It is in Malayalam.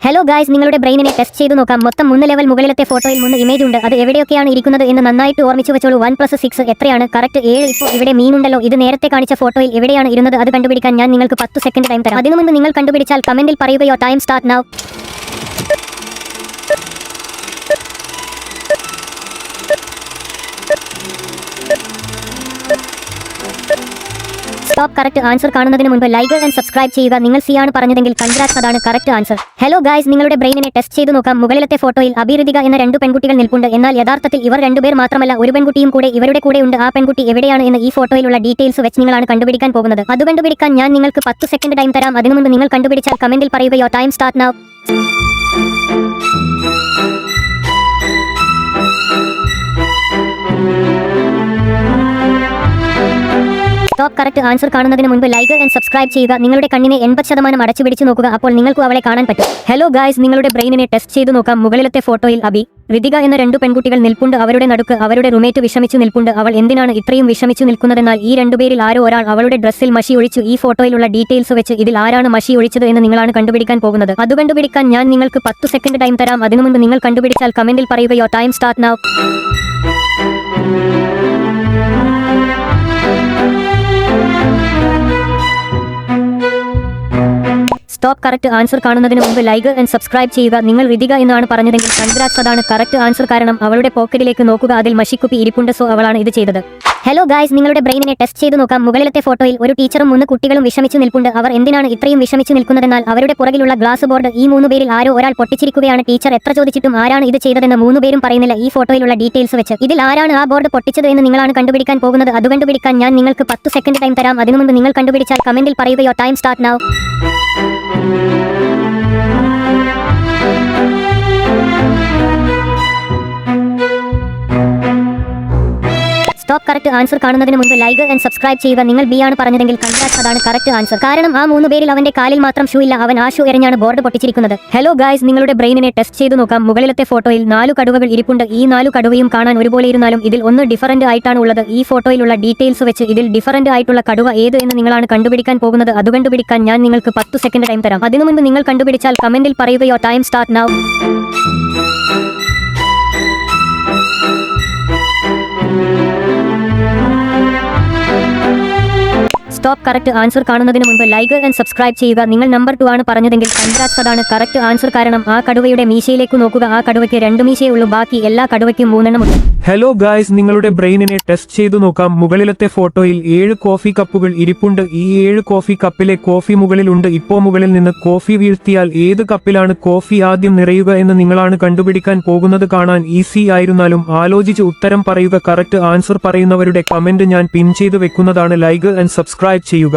ഹലോ ഗായ്സ്, നിങ്ങളുടെ ബ്രെയിനിനെ ടെസ്റ്റ് ചെയ്തു നോക്കാം. മൊത്തം 3 ലെവൽ മുകളിലത്തെ ഫോട്ടോയിൽ 3 ഇമേജ് ഉണ്ട്. അത് എവിടെയൊക്കെയാണ് ഇരിക്കുന്നത് എന്ന് നന്നായിട്ട് ഓർമ്മിച്ചു വെച്ചോളൂ. 1+6 എത്രയാണ്? കറക്റ്റ് 7. ഇപ്പോൾ ഇവിടെ മീനുണ്ടല്ലോ, ഇത് നേരത്തെ കാണിച്ച ഫോട്ടോയിൽ എവിടെയാണ് ഇരുന്നത്? അത് കണ്ടുപിടിക്കാൻ ഞാൻ നിങ്ങൾക്ക് 10 സെക്കൻഡ് ടൈം തരാം. അതിനു മുൻപ് നിങ്ങൾ കണ്ടുപിടിച്ചാൽ കമന്റിൽ പറയുകയോ. Time start now. Stop. Correct answer കാണുന്നതിന് മുൻപ് ലൈക്ക് ആൻഡ് സബ്സ്ക്രൈബ് ചെയ്യുക. നിങ്ങൾ സി ആണ് പറഞ്ഞതെങ്കിൽ കൺഗ്രാറ്റ്സ്, അതാണ് കറക്റ്റ് ആൻസർ. ഹലോ ഗായ്സ്, നിങ്ങളുടെ ബ്രെയിനിനെ ടെസ്റ്റ് ചെയ്തു നോക്കാം. മുകളിലത്തെ ഫോട്ടോയിൽ അഭിരുതിക എന്ന 2 പെൺകുട്ടികൾ നിൽപ്പുണ്ട്. എന്നാൽ യഥാർത്ഥത്തിൽ ഇവർ 2 പേർ മാത്രമല്ല, ഒരു പെൺകുട്ടിയും കൂടെ ഇവരുടെ കൂടെ ഉണ്ട്. ആ പെൺകുട്ടി എവിടെയാണ് എന്ന് ഈ ഫോട്ടോയിലുള്ള ഡീറ്റെയിൽസ് വെച്ച് നിങ്ങളാണ് കണ്ടുപിടിക്കാൻ പോകുന്നത്. അത് കണ്ടുപിടിക്കാൻ ഞാൻ നിങ്ങൾക്ക് 10 സെക്കൻഡ് ടൈം തരാം. അതിനു മുൻപ് നിങ്ങൾ കണ്ടുപിടിച്ചാൽ കമന്റിൽ പറയുകയോ. Time start now. Top. Correct answer കാണുന്നതിന് മുൻപ് ലൈക്ക് ആൻഡ് സബ്സ്ക്രൈബ് ചെയ്യുക. നിങ്ങളുടെ കണ്ണിനെ 80% അടച്ചു പിടിച്ചു നോക്കുക. അപ്പോൾ നിങ്ങൾക്ക് അവളെ കാണാൻ പറ്റും. ഹലോ ഗായ്സ്, നിങ്ങളുടെ ബ്രെയിനിനെ ടെസ്റ്റ് ചെയ്തു നോക്കാം. മുകളിലത്തെ ഫോട്ടോയിൽ ഋതിക എന്ന 2 പെൺകുട്ടികൾ നിൽപ്പുണ്ട്. അവരുടെ നടുക്ക് അവരുടെ റൂംമേറ്റ് വിഷമിച്ചു നിൽപ്പുണ്ട്. അവൾ എന്തിനാണ് ഇത്രയും വിഷമിച്ചു നിൽക്കുന്നതെന്നാൽ ഈ 2 പേരിൽ ആരോ ഒരാൾ അവളുടെ ഡ്രസ്സിൽ മഷി ഒഴിച്ചു. ഈ ഫോട്ടോയിലുള്ള ഡീറ്റെയിൽസ് വെച്ച് ഇതിൽ ആരാണ് മഷി ഒഴിച്ചത് എന്ന് നിങ്ങളാണ് കണ്ടുപിടിക്കാൻ പോകുന്നത്. അത് കണ്ടുപിടിക്കാൻ ഞാൻ നിങ്ങൾക്ക് 10 സെക്കൻഡ് ടൈം തരാം. അതിനു മുൻപ് നിങ്ങൾ കണ്ടുപിടിച്ചാൽ കമന്റിൽ പറയുകയോ. Time start now. Stop. Correct answer കാണുന്നതിന് മുൻപ് ലൈക്ക് ആൻഡ് സബ്സ്ക്രൈബ് ചെയ്യുക. നിങ്ങൾ ഋതിക എന്നാണ് പറഞ്ഞതെങ്കിൽ കൺഗ്രാറ്റ്സ്, അതാണ് കറക്റ്റ് ആൻസർ. കാരണം അവളുടെ പോക്കറ്റിലേക്ക് നോക്കുക, അതിൽ മഷിക്കുപ്പി ഇരിപ്പുണ്ട്. സോ അവളാണ് ഇത് ചെയ്തത്. ഹലോ ഗായ്സ്, നിങ്ങളുടെ ബ്രെയിനിനെ ടെസ്റ്റ് ചെയ്തു നോക്കാം. മുകളിലത്തെ ഫോട്ടോയിൽ ഒരു ടീച്ചറും 3 കുട്ടികളും വിഷമിച്ചു നിൽപ്പുണ്ട്. അവർ എന്തിനാണ് ഇത്രയും വിഷമിച്ചു നിൽക്കുന്നതെന്നാൽ അവരുടെ പുറകിലുള്ള ഗ്ലാസ് ബോർഡ് ഈ 3 പേരിൽ ആരോ ഒരാൾ പൊട്ടിച്ചിരിക്കുകയാണ്. ടീച്ചർ എത്ര ചോദിച്ചിട്ടും ആരാണ് ഇത് ചെയ്തതെന്ന് 3 പേരും പറയുന്നില്ല. ഈ ഫോട്ടോയിലുള്ള ഡീറ്റെയിൽസ് വെച്ച് ഇതിൽ ആരാണ് ആ ബോർഡ് പൊട്ടിച്ചത് എന്ന് നിങ്ങളാണ് കണ്ടുപിടിക്കാൻ പോകുന്നത്. അത് കണ്ടുപിടിക്കാൻ ഞാൻ നിങ്ങൾക്ക് 10 സെക്കൻഡ് ടൈം തരാം. അതിനു മുൻപ് നിങ്ങൾ കണ്ടുപിടിച്ചാൽ കമന്റിൽ പറയുകയോ. Time start now. Stop. Correct answer കാണുന്നതിന് മുൻപ് ലൈക്ക് ആൻഡ് സബ്സ്ക്രൈബ് ചെയ്യുക. നിങ്ങൾ ബി ആണ് പറഞ്ഞതെങ്കിൽ കൺഗ്രാറ്റ്സ്, അതാണ് കറക്റ്റ് ആൻസർ. കാരണം ആ 3 പേരിൽ അവന്റെ കാലിൽ മാത്രം ഷൂ ഇല്ല. അവൻ ആ ഷൂ എറിഞ്ഞാണ് ബോർഡ് പൊട്ടിച്ചിരിക്കുന്നത്. ഹലോ ഗായ്സ്, നിങ്ങളുടെ ബ്രെയിനിനെ ടെസ്റ്റ് ചെയ്തു നോക്കാം. മുകളിലത്തെ ഫോട്ടോയിൽ 4 കടുവകൾ ഇരിപ്പുണ്ട്. ഈ 4 കടുവയും കാണാൻ ഒരുപോലെ ഇരുന്നാലും ഇതിൽ ഒന്ന് ഡിഫറന്റ് ആയിട്ടാണ് ഉള്ളത്. ഈ ഫോട്ടോയിലുള്ള ഡീറ്റെയിൽസ് വെച്ച് ഇതിൽ ഡിഫറന്റ് ആയിട്ടുള്ള കടുവ ഏത് എന്ന് നിങ്ങളാണ് കണ്ടുപിടിക്കാൻ പോകുന്നത്. അത് കണ്ടുപിടിക്കാൻ ഞാൻ നിങ്ങൾക്ക് 10 സെക്കൻഡ് ടൈം തരാം. അതിനു മുൻപ് നിങ്ങൾ കണ്ടുപിടിച്ചാൽ കമന്റിൽ പറയുകയോ. Time start now. Stop. Correct answer കാണുന്നതിന് മുൻപ് ലൈക്ക് ആൻഡ് സബ്സ്ക്രൈബ് ചെയ്യുക. നിങ്ങൾ നമ്പർ 2 ആണ് പറഞ്ഞതെങ്കിൽ കൺഗ്രാറ്റ്സ്, അതാണ് കറക്റ്റ് ആൻസർ. കാരണം ആ കടുവയുടെ മീശയിലേക്ക് നോക്കുക. ആ കടുവയ്ക്ക് 2 മീശയേ ഉള്ളൂ, ബാക്കി എല്ലാ കടുവയ്ക്കും 3 എണ്ണമുണ്ട്. ഹലോ ഗായ്സ്, നിങ്ങളുടെ ബ്രെയിനിനെ ടെസ്റ്റ് ചെയ്തു നോക്കാം. മുകളിലത്തെ ഫോട്ടോയിൽ 7 കോഫി കപ്പുകൾ ഇരിപ്പുണ്ട്. ഈ 7 കോഫി കപ്പിലെ കോഫി മുകളിലുണ്ട്. ഇപ്പോ മുകളിൽ നിന്ന് കോഫി വീഴ്ത്തിയാൽ ഏത് കപ്പിലാണ് കോഫി ആദ്യം നിറയുക എന്ന് നിങ്ങളാണ് കണ്ടുപിടിക്കാൻ പോകുന്നത്. കാണാൻ ഈസി ആയിരുന്നാലും ആലോചിച്ച് ഉത്തരം പറയുക. കറക്റ്റ് ആൻസർ പറയുന്നവരുടെ കമന്റ് ഞാൻ പിൻ ചെയ്ത് വെക്കുന്നതാണ്. ലൈക്ക് ആൻഡ് സബ്സ്ക്രൈബ് ചെയ്യുക.